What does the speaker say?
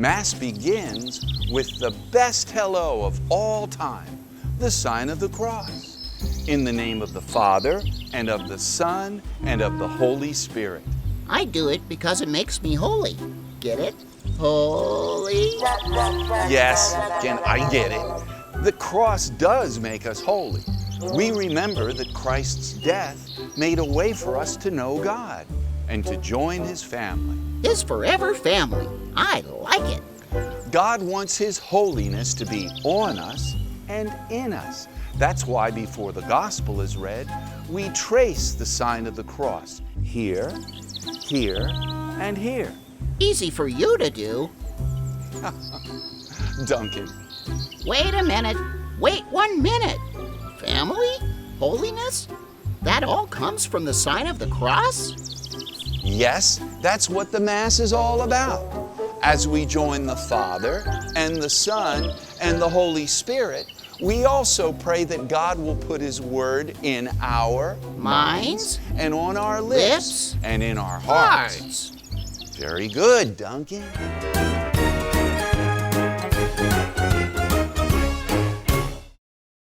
Mass begins with the best hello of all time, the sign of the cross. In the name of the Father, and of the Son, and of the Holy Spirit. I do it because it makes me holy. Get it? Holy? Yes, Ken, I get it. The cross does make us holy. We remember that Christ's death made a way for us to know God and to join His family. His forever family. I like it. God wants His holiness to be on us and in us. That's why before the gospel is read, we trace the sign of the cross here, here, and here. Easy for you to do. Duncan. Wait a minute. Wait 1 minute. Family? Holiness? That all comes from the sign of the cross? Yes, that's what the Mass is all about. As we join the Father and the Son and the Holy Spirit, we also pray that God will put His word in our minds and on our lips and in our hearts. Very good, Duncan.